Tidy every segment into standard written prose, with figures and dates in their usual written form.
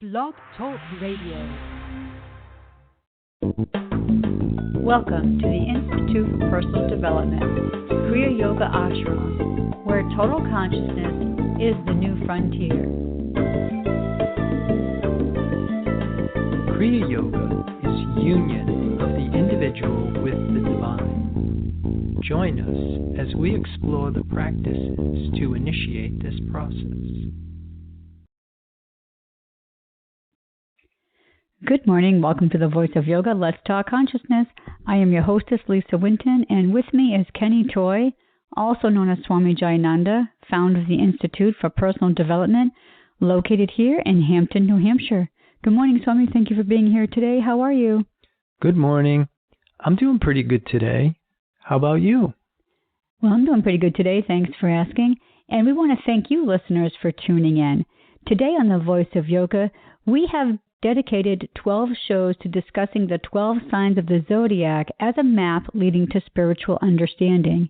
Blog Talk Radio. Welcome to the Institute for Personal Development, Kriya Yoga Ashram, where total consciousness is the new frontier. Kriya Yoga is union of the individual with the divine. Join us as we explore the practices to initiate this process. Good morning. Welcome to the Voice of Yoga. Let's Talk Consciousness. I am your hostess, Lisa Winton, and with me is Kenny Toy, also known as Swami Jayananda, founder of the Institute for Personal Development, located here in Hampton, New Hampshire. Good morning, Swami. Thank you for being here today. How are you? Good morning. I'm doing pretty good today. How about you? Well, I'm doing pretty good today. Thanks for asking. And we want to thank you, listeners, for tuning in. Today on the Voice of Yoga, we have dedicated 12 shows to discussing the 12 signs of the Zodiac as a map leading to spiritual understanding.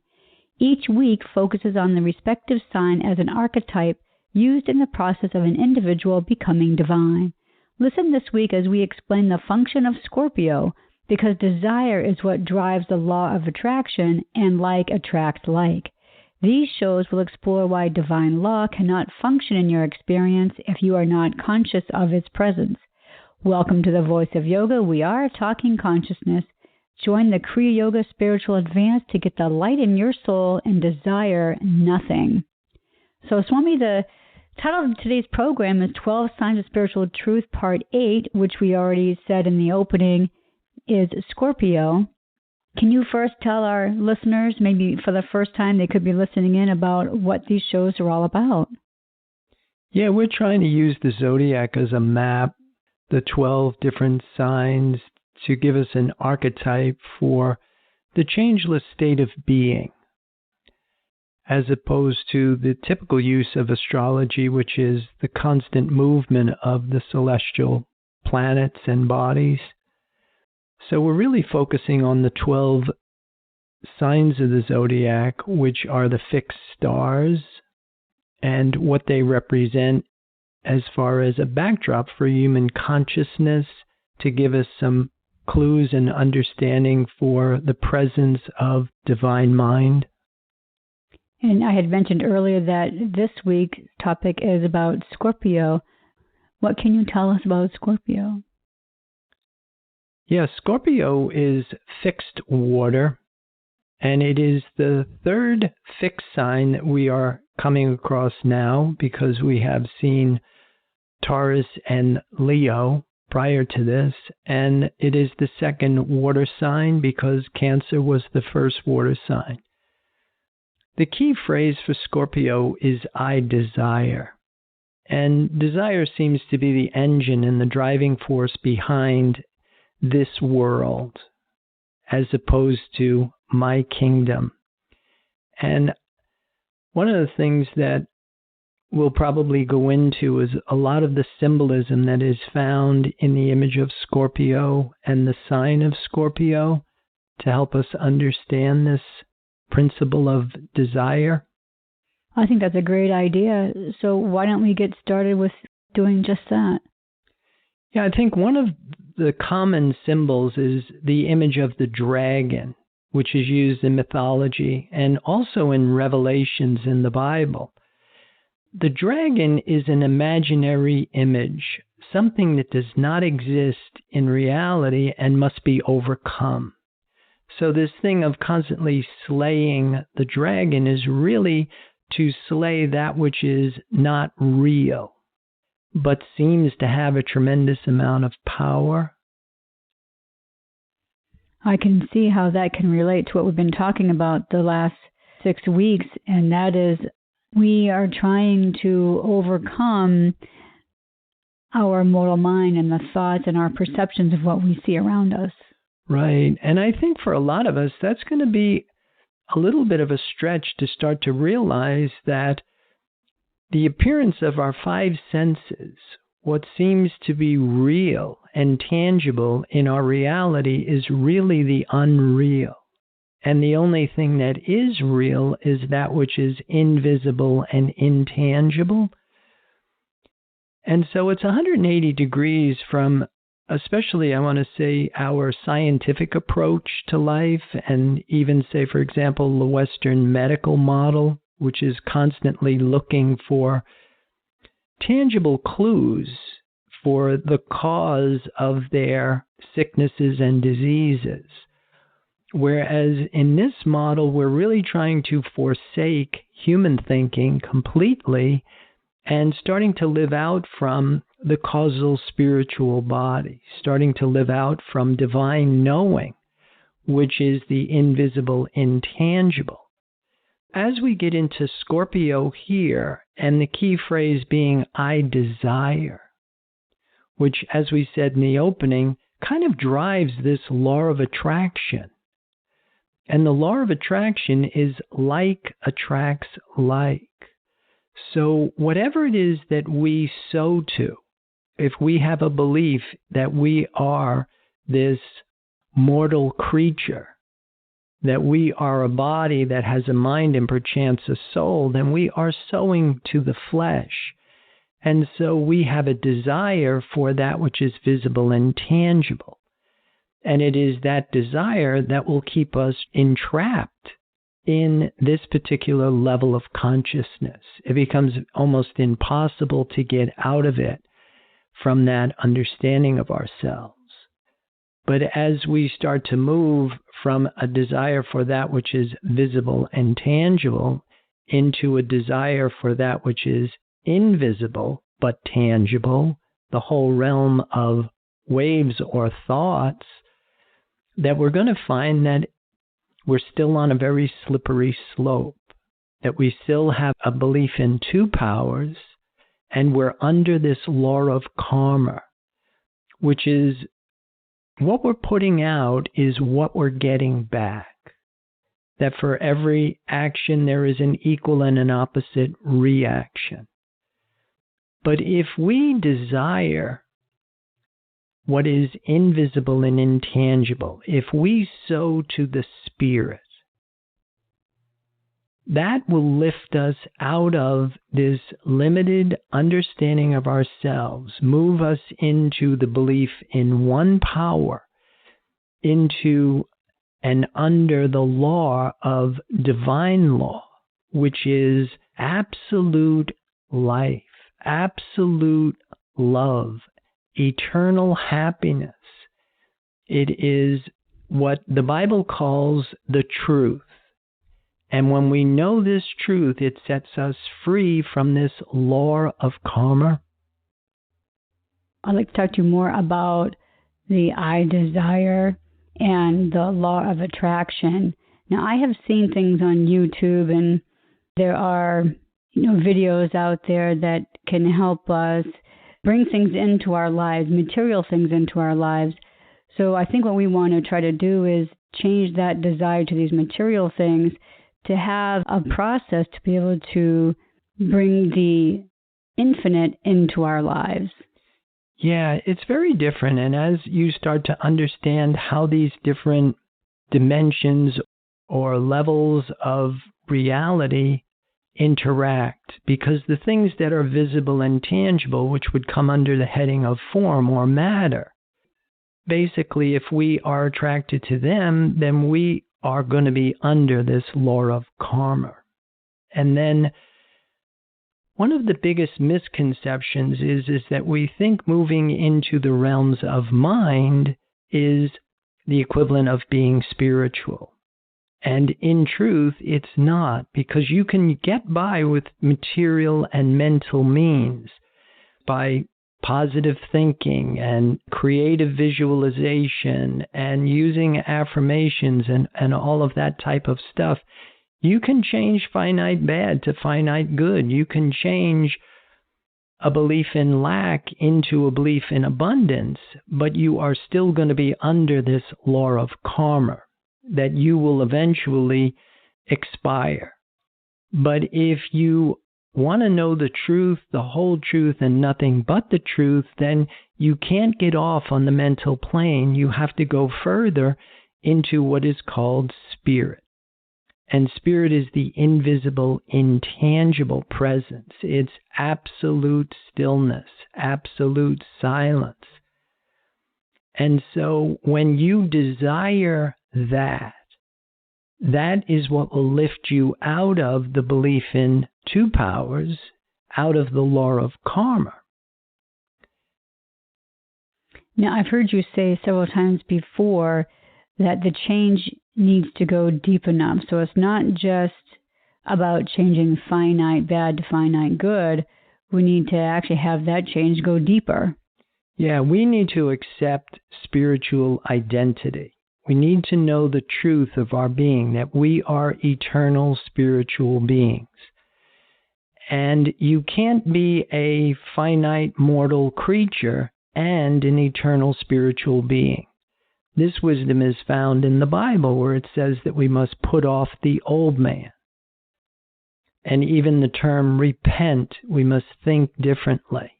Each week focuses on the respective sign as an archetype used in the process of an individual becoming divine. Listen this week as we explain the function of Scorpio, because desire is what drives the law of attraction, and like attracts like. These shows will explore why divine law cannot function in your experience if you are not conscious of its presence. Welcome to the Voice of Yoga. We are talking consciousness. Join the Kriya Yoga Spiritual Advance to get the light in your soul and desire nothing. So, Swami, the title of today's program is 12 Signs of Spiritual Truth, Part 8, which we already said in the opening is Scorpio. Can you first tell our listeners, maybe for the first time they could be listening in, about what these shows are all about? Yeah, we're trying to use the Zodiac as a map, the 12 different signs, to give us an archetype for the changeless state of being, as opposed to the typical use of astrology, which is the constant movement of the celestial planets and bodies. So we're really focusing on the 12 signs of the Zodiac, which are the fixed stars, and what they represent as far as a backdrop for human consciousness, to give us some clues and understanding for the presence of divine mind. And I had mentioned earlier that this week's topic is about Scorpio. What can you tell us about Scorpio? Yeah, Scorpio is fixed water, and it is the third fixed sign that we are coming across now, because we have seen Taurus and Leo prior to this, and it is the second water sign because Cancer was the first water sign. The key phrase for Scorpio is I desire, and desire seems to be the engine and the driving force behind this world, as opposed to my kingdom. And one of the things that we'll probably go into is a lot of the symbolism that is found in the image of Scorpio and the sign of Scorpio, to help us understand this principle of desire. I think that's a great idea. So why don't we get started with doing just that? Yeah, I think one of the common symbols is the image of the dragon, which is used in mythology and also in Revelations in the Bible. The dragon is an imaginary image, something that does not exist in reality and must be overcome. So this thing of constantly slaying the dragon is really to slay that which is not real, but seems to have a tremendous amount of power. I can see how that can relate to what we've been talking about the last 6 weeks, and that is we are trying to overcome our mortal mind and the thoughts and our perceptions of what we see around us. Right. And I think for a lot of us, that's going to be a little bit of a stretch to start to realize that the appearance of our five senses, what seems to be real and tangible in our reality, is really the unreal. And the only thing that is real is that which is invisible and intangible. And so it's 180 degrees from, especially, I want to say, our scientific approach to life, and even say, for example, the Western medical model, which is constantly looking for tangible clues for the cause of their sicknesses and diseases. Whereas in this model, we're really trying to forsake human thinking completely and starting to live out from the causal spiritual body, starting to live out from divine knowing, which is the invisible, intangible. As we get into Scorpio here, and the key phrase being, I desire, which, as we said in the opening, kind of drives this law of attraction. And the law of attraction is like attracts like. So whatever it is that we sow to, if we have a belief that we are this mortal creature, that we are a body that has a mind and perchance a soul, then we are sowing to the flesh. And so we have a desire for that which is visible and tangible. And it is that desire that will keep us entrapped in this particular level of consciousness. It becomes almost impossible to get out of it from that understanding of ourselves. But as we start to move from a desire for that which is visible and tangible into a desire for that which is invisible but tangible, the whole realm of waves or thoughts, that we're going to find that we're still on a very slippery slope, that we still have a belief in two powers, and we're under this law of karma, which is what we're putting out is what we're getting back. That for every action there is an equal and an opposite reaction. But if we desire what is invisible and intangible, if we sow to the spirit, that will lift us out of this limited understanding of ourselves, move us into the belief in one power, into and under the law of divine law, which is absolute life, absolute love, eternal happiness. It is what the Bible calls the truth. And when we know this truth, it sets us free from this law of karma. I'd like to talk to you more about the I desire and the law of attraction. Now, I have seen things on YouTube, and there are videos out there that can help us bring things into our lives, material things into our lives. So I think what we want to try to do is change that desire to these material things to have a process to be able to bring the infinite into our lives. Yeah, it's very different. And as you start to understand how these different dimensions or levels of reality interact, because the things that are visible and tangible, which would come under the heading of form or matter, basically, if we are attracted to them, then we are going to be under this law of karma. And then one of the biggest misconceptions is that we think moving into the realms of mind is the equivalent of being spiritual. And in truth, it's not, because you can get by with material and mental means by positive thinking and creative visualization and using affirmations and all of that type of stuff. You can change finite bad to finite good. You can change a belief in lack into a belief in abundance, but you are still going to be under this law of karma, that you will eventually expire. But if you want to know the truth, the whole truth, and nothing but the truth, then you can't get off on the mental plane. You have to go further into what is called spirit. And spirit is the invisible, intangible presence. It's absolute stillness, absolute silence. And so when you desire that, that is what will lift you out of the belief in two powers, out of the law of karma. Now, I've heard you say several times before that the change needs to go deep enough. So it's not just about changing finite bad to finite good. We need to actually have that change go deeper. Yeah, we need to accept spiritual identity. We need to know the truth of our being, that we are eternal spiritual beings. And you can't be a finite mortal creature and an eternal spiritual being. This wisdom is found in the Bible, where it says that we must put off the old man. And even the term repent, we must think differently.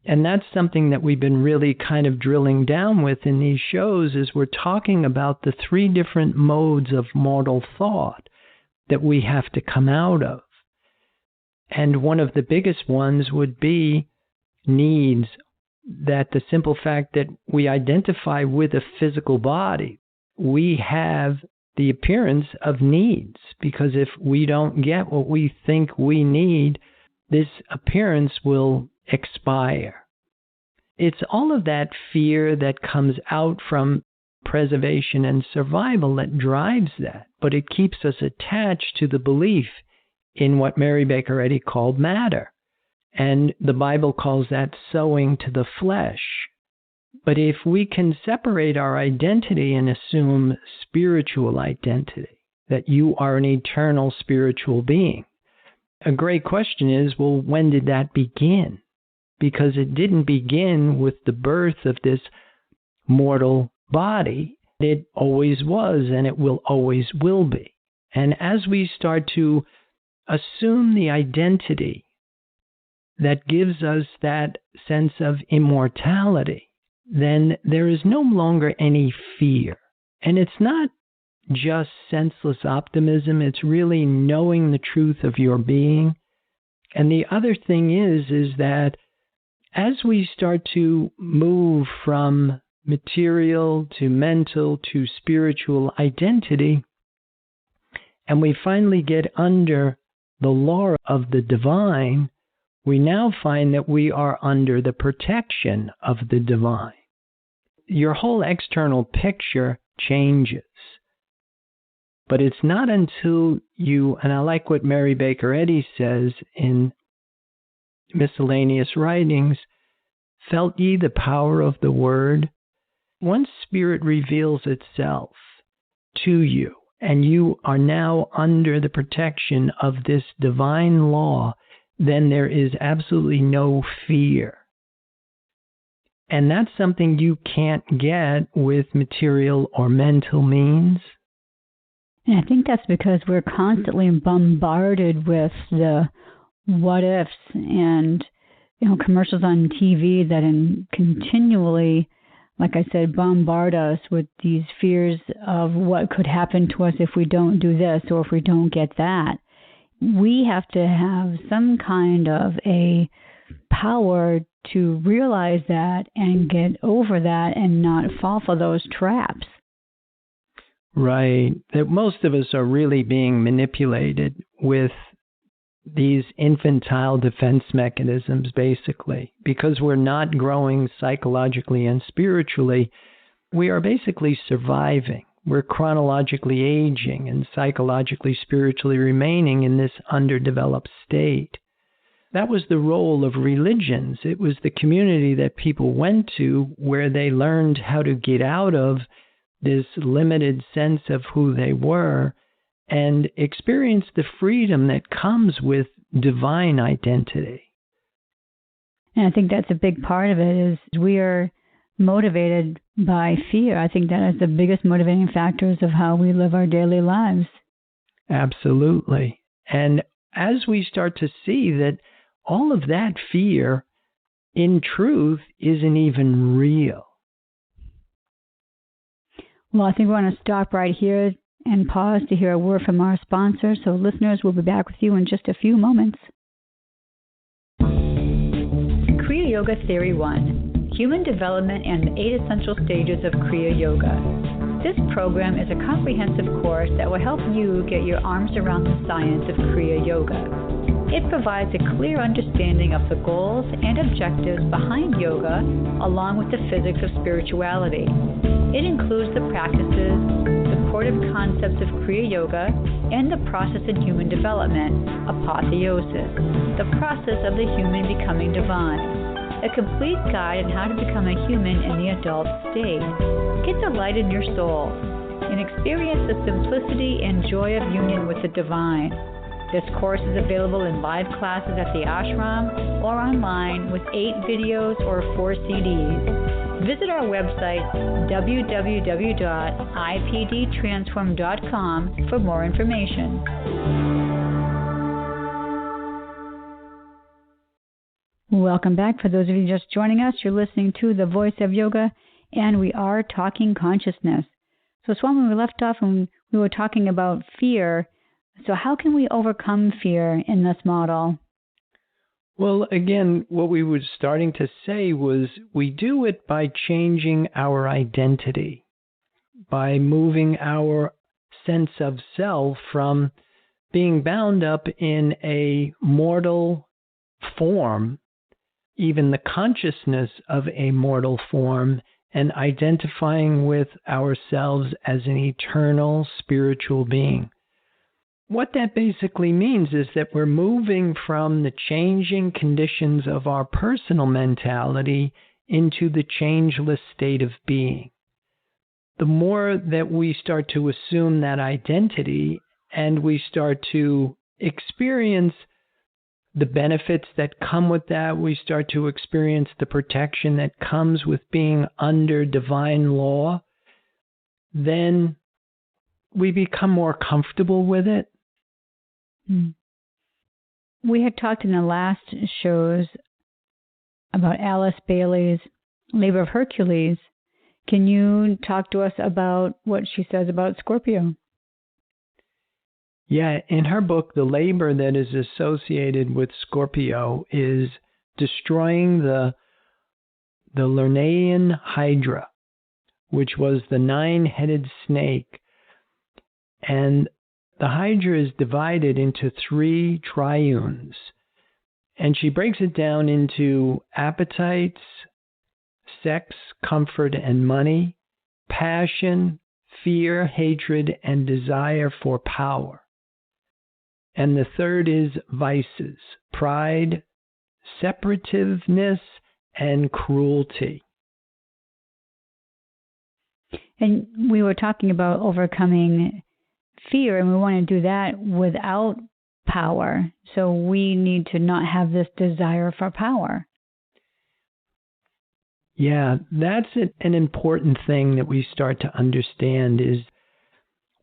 And that's something that we've been really kind of drilling down with in these shows, is we're talking about the three different modes of mortal thought that we have to come out of. And one of the biggest ones would be needs. That the simple fact that we identify with a physical body, we have the appearance of needs, because if we don't get what we think we need, this appearance will expire. It's all of that fear that comes out from preservation and survival that drives that, but it keeps us attached to the belief in what Mary Baker Eddy called matter. And the Bible calls that sowing to the flesh. But if we can separate our identity and assume spiritual identity, that you are an eternal spiritual being, a great question is, well, when did that begin? Because it didn't begin with the birth of this mortal body. It always was, and it will always will be. And as we start to assume the identity that gives us that sense of immortality, then there is no longer any fear. And it's not just senseless optimism, it's really knowing the truth of your being. And the other thing is that as we start to move from material to mental to spiritual identity, and we finally get under the law of the divine, we now find that we are under the protection of the divine. Your whole external picture changes. But it's not until you, and I like what Mary Baker Eddy says in Miscellaneous Writings, felt ye the power of the word? Once spirit reveals itself to you, and you are now under the protection of this divine law, then there is absolutely no fear. And that's something you can't get with material or mental means. And I think that's because we're constantly bombarded with the what ifs and commercials on TV that continually, like I said, bombard us with these fears of what could happen to us if we don't do this or if we don't get that. We have to have some kind of a power to realize that and get over that and not fall for those traps. Right. That most of us are really being manipulated with these infantile defense mechanisms, basically, because we're not growing psychologically and spiritually. We are basically surviving. We're chronologically aging and psychologically, spiritually remaining in this underdeveloped state. That was the role of religions. It was the community that people went to where they learned how to get out of this limited sense of who they were and experience the freedom that comes with divine identity. And I think that's a big part of it is we are motivated by fear. I think that is the biggest motivating factors of how we live our daily lives. Absolutely. And as we start to see that all of that fear, in truth, isn't even real. Well, I think we want to stop right here and pause to hear a word from our sponsor. So listeners, we'll be back with you in just a few moments. Kriya Yoga Theory 1, Human Development and the 8 Essential Stages of Kriya Yoga. This program is a comprehensive course that will help you get your arms around the science of Kriya Yoga. It provides a clear understanding of the goals and objectives behind yoga, along with the physics of spirituality. It includes the practices, supportive concepts of Kriya Yoga, and the process in human development, apotheosis, the process of the human becoming divine. A complete guide on how to become a human in the adult state. Get the light in your soul and experience the simplicity and joy of union with the divine. This course is available in live classes at the ashram or online with 8 videos or 4 CDs. Visit our website, www.ipdtransform.com, for more information. Welcome back. For those of you just joining us, you're listening to The Voice of Yoga, and we are talking consciousness. So, Swami, we left off when we were talking about fear. So how can we overcome fear in this model? Well, again, what we were starting to say was we do it by changing our identity, by moving our sense of self from being bound up in a mortal form, even the consciousness of a mortal form, and identifying with ourselves as an eternal spiritual being. What that basically means is that we're moving from the changing conditions of our personal mentality into the changeless state of being. The more that we start to assume that identity and we start to experience the benefits that come with that, we start to experience the protection that comes with being under divine law, then we become more comfortable with it. We had talked in the last shows about Alice Bailey's Labor of Hercules. Can you talk to us about what she says about Scorpio? Yeah, in her book, the labor that is associated with Scorpio is destroying the Lernaean Hydra, which was the 9-headed snake. And the Hydra is divided into 3 triunes, and she breaks it down into appetites, sex, comfort, and money, passion, fear, hatred, and desire for power. And the third is vices, pride, separativeness, and cruelty. And we were talking about overcoming fear, and we want to do that without power. So we need to not have this desire for power. Yeah, that's an important thing that we start to understand is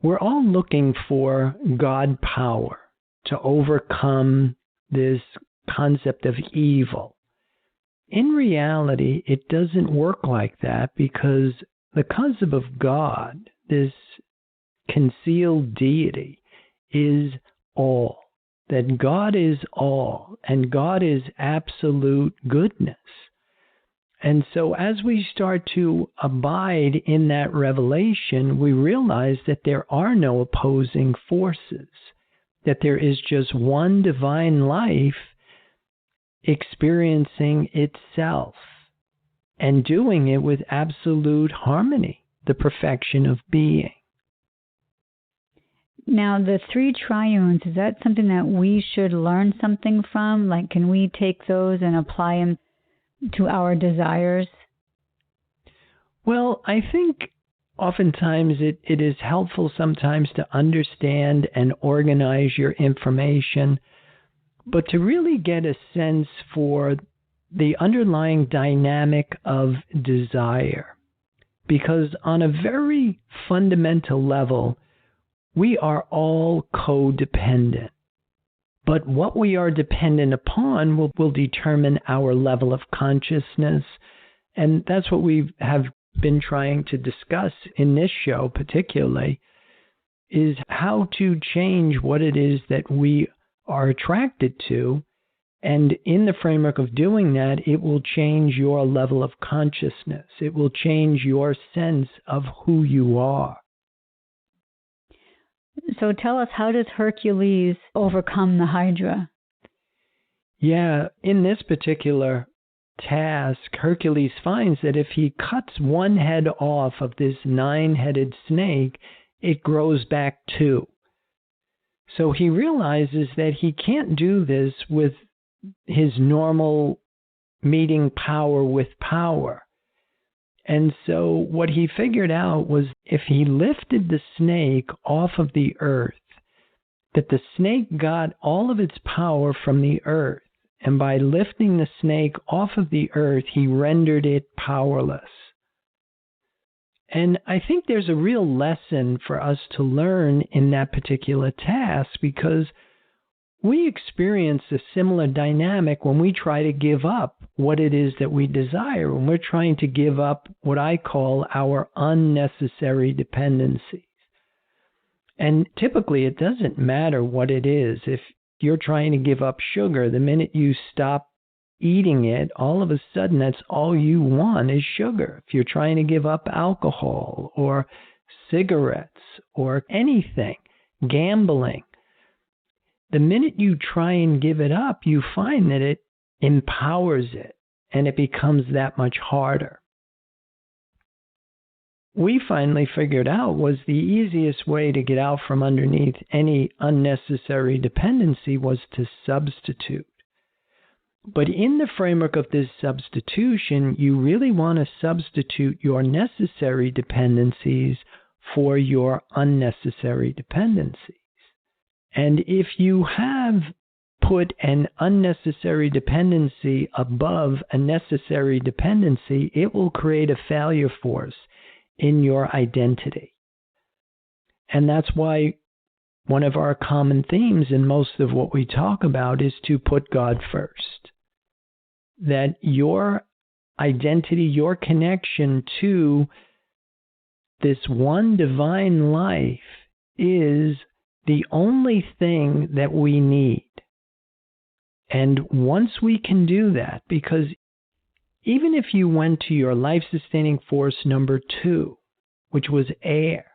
we're all looking for God power to overcome this concept of evil. In reality, it doesn't work like that because the concept of God, this concealed deity, is all. That God is all, and God is absolute goodness. And so as we start to abide in that revelation, we realize that there are no opposing forces, that there is just one divine life experiencing itself and doing it with absolute harmony, the perfection of being. Now, the 3 triunes, is that something that we should learn something from? Like, can we take those and apply them to our desires? Well, I think oftentimes it is helpful sometimes to understand and organize your information, but to really get a sense for the underlying dynamic of desire. Because on a very fundamental level, we are all codependent. But what we are dependent upon will determine our level of consciousness. And that's what we have been trying to discuss in this show particularly, is how to change what it is that we are attracted to. And in the framework of doing that, it will change your level of consciousness. It will change your sense of who you are. So tell us, how does Hercules overcome the Hydra? Yeah, in this particular task, Hercules finds that if he cuts one head off of this 9-headed snake, it grows back 2. So he realizes that he can't do this with his normal meeting power with power. And so what he figured out was if he lifted the snake off of the earth, that the snake got all of its power from the earth. And by lifting the snake off of the earth, he rendered it powerless. And I think there's a real lesson for us to learn in that particular task, because we experience a similar dynamic when we try to give up what it is that we desire, when we're trying to give up what I call our unnecessary dependencies. And typically it doesn't matter what it is. If you're trying to give up sugar, the minute you stop eating it, all of a sudden that's all you want is sugar. If you're trying to give up alcohol or cigarettes or anything, gambling, the minute you try and give it up, you find that it empowers it and it becomes that much harder. We finally figured out was the easiest way to get out from underneath any unnecessary dependency was to substitute. But in the framework of this substitution, you really want to substitute your necessary dependencies for your unnecessary dependencies. And if you have put an unnecessary dependency above a necessary dependency, it will create a failure force in your identity. And that's why one of our common themes in most of what we talk about is to put God first. That your identity, your connection to this one divine life is the only thing that we need. And once we can do that, because even if you went to your life-sustaining force number 2, which was air,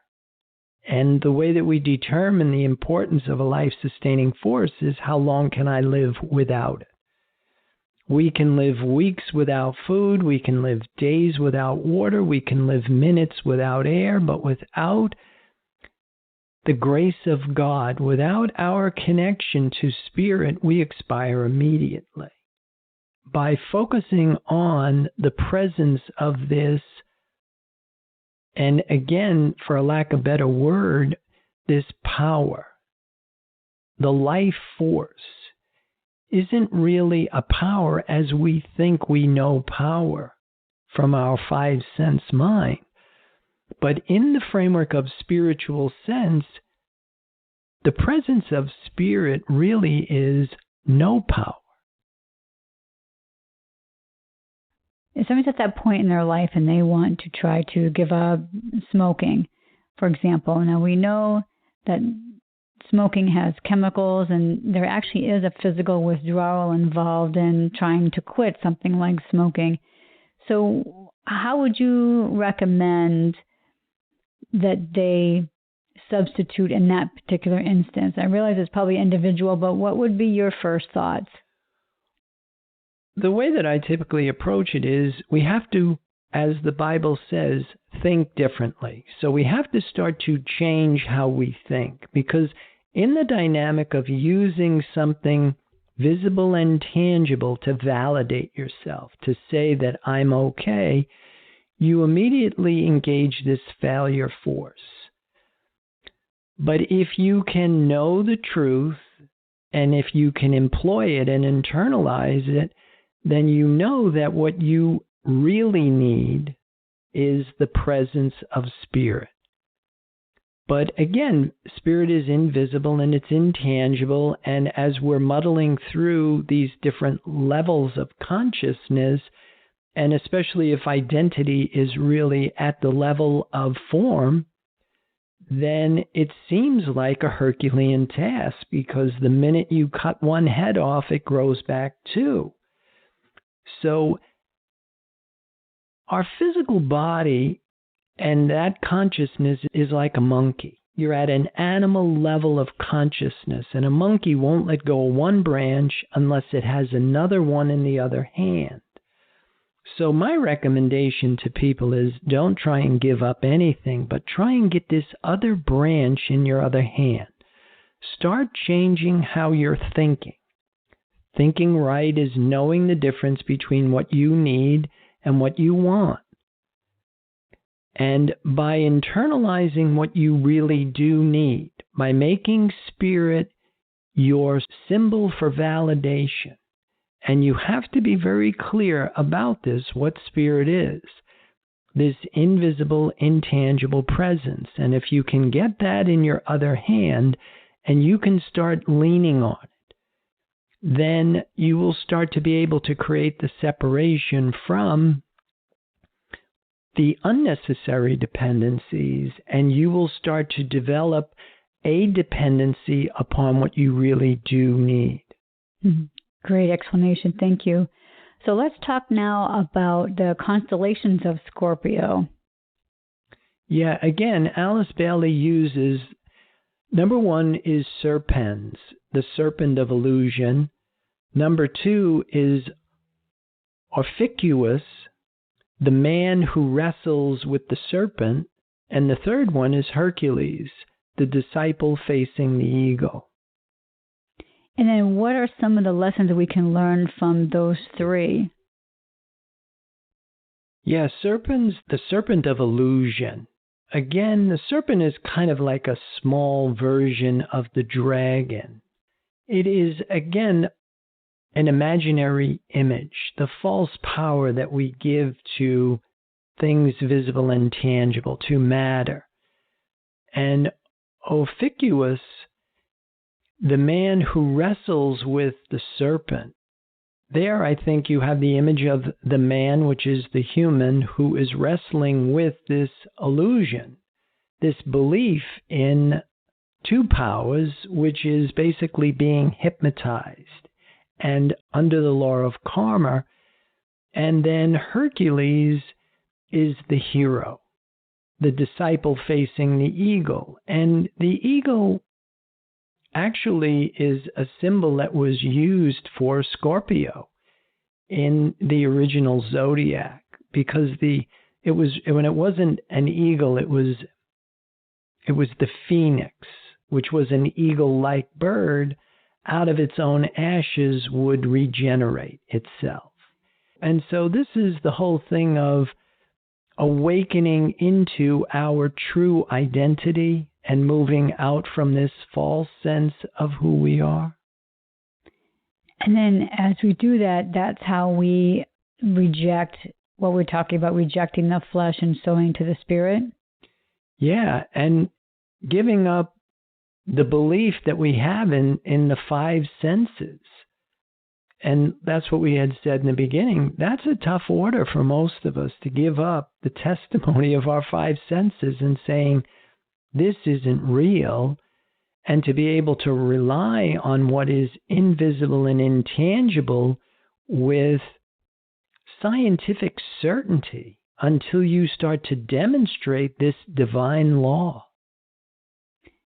and the way that we determine the importance of a life-sustaining force is how long can I live without it. We can live weeks without food, we can live days without water, we can live minutes without air, but without the grace of God, without our connection to spirit, we expire immediately. By focusing on the presence of this, and again, for a lack of a better word, this power, the life force, isn't really a power as we think we know power from our 5-sense mind. But in the framework of spiritual sense, the presence of spirit really is no power. If somebody's at that point in their life and they want to try to give up smoking, for example, now we know that smoking has chemicals and there actually is a physical withdrawal involved in trying to quit something like smoking. So how would you recommend that they substitute in that particular instance? I realize it's probably individual, but what would be your first thoughts? The way that I typically approach it is we have to, as the Bible says, think differently. So we have to start to change how we think, because in the dynamic of using something visible and tangible to validate yourself, to say that I'm okay, you immediately engage this failure force. But if you can know the truth, and if you can employ it and internalize it, then you know that what you really need is the presence of spirit. But again, spirit is invisible and it's intangible, and as we're muddling through these different levels of consciousness, and especially if identity is really at the level of form, then it seems like a Herculean task, because the minute you cut one head off, it grows back two. So our physical body and that consciousness is like a monkey. You're at an animal level of consciousness, and a monkey won't let go of one branch unless it has another one in the other hand. So my recommendation to people is, don't try and give up anything, but try and get this other branch in your other hand. Start changing how you're thinking. Thinking right is knowing the difference between what you need and what you want. And by internalizing what you really do need, by making spirit your symbol for validation, and you have to be very clear about this, what spirit is, this invisible, intangible presence. And if you can get that in your other hand and you can start leaning on it, then you will start to be able to create the separation from the unnecessary dependencies, and you will start to develop a dependency upon what you really do need. Mm-hmm. Great explanation. Thank you. So let's talk now about the constellations of Scorpio. Yeah, again, Alice Bailey uses, number one is Serpens, the serpent of illusion. Number two is Orpheus, the man who wrestles with the serpent. And the third one is Hercules, the disciple facing the ego. And then what are some of the lessons that we can learn from those three? Yeah, Serpens, the serpent of illusion. Again, the serpent is kind of like a small version of the dragon. It is, again, an imaginary image, the false power that we give to things visible and tangible, to matter. And Orpheus, the man who wrestles with the serpent, there I think you have the image of the man, which is the human, who is wrestling with this illusion, this belief in two powers, which is basically being hypnotized and under the law of karma. And then Hercules is the hero, the disciple facing the ego. And the ego actually is a symbol that was used for Scorpio in the original Zodiac, because when it wasn't an eagle, it was the phoenix, which was an eagle-like bird, out of its own ashes would regenerate itself. And so this is the whole thing of awakening into our true identity and moving out from this false sense of who we are. And then as we do that, that's how we reject what we're talking about, rejecting the flesh and sowing to the spirit. Yeah, and giving up the belief that we have in the five senses. And that's what we had said in the beginning. That's a tough order for most of us, to give up the testimony of our five senses and saying, this isn't real, and to be able to rely on what is invisible and intangible with scientific certainty until you start to demonstrate this divine law.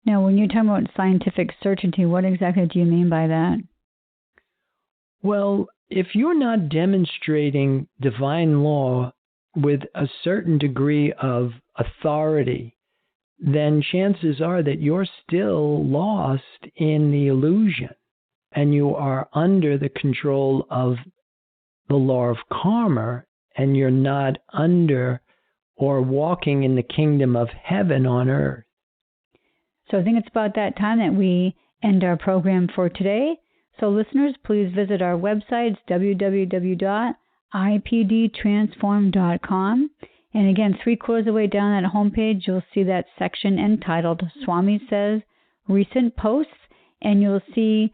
Now, when you're talking about scientific certainty, what exactly do you mean by that? Well, if you're not demonstrating divine law with a certain degree of authority, then chances are that you're still lost in the illusion and you are under the control of the law of karma, and you're not under or walking in the kingdom of heaven on earth. So I think it's about that time that we end our program for today. So listeners, please visit our website, www.ipdtransform.com. And again, 3/4 of the way down that homepage, you'll see that section entitled Swami Says Recent Posts, and you'll see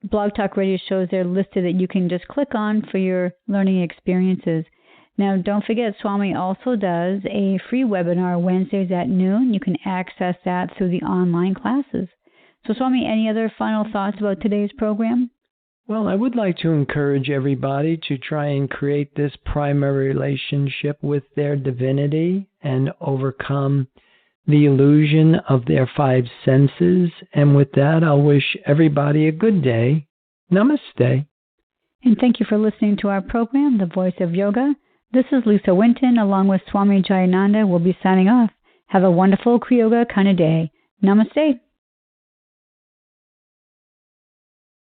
Blog Talk Radio shows there listed that you can just click on for your learning experiences. Now, don't forget, Swami also does a free webinar Wednesdays at noon. You can access that through the online classes. So, Swami, any other final thoughts about today's program? Well, I would like to encourage everybody to try and create this primary relationship with their divinity and overcome the illusion of their five senses. And with that, I'll wish everybody a good day. Namaste. And thank you for listening to our program, The Voice of Yoga. This is Lisa Winton, along with Swami Jayananda. We'll be signing off. Have a wonderful Kriya Yoga kind of day. Namaste.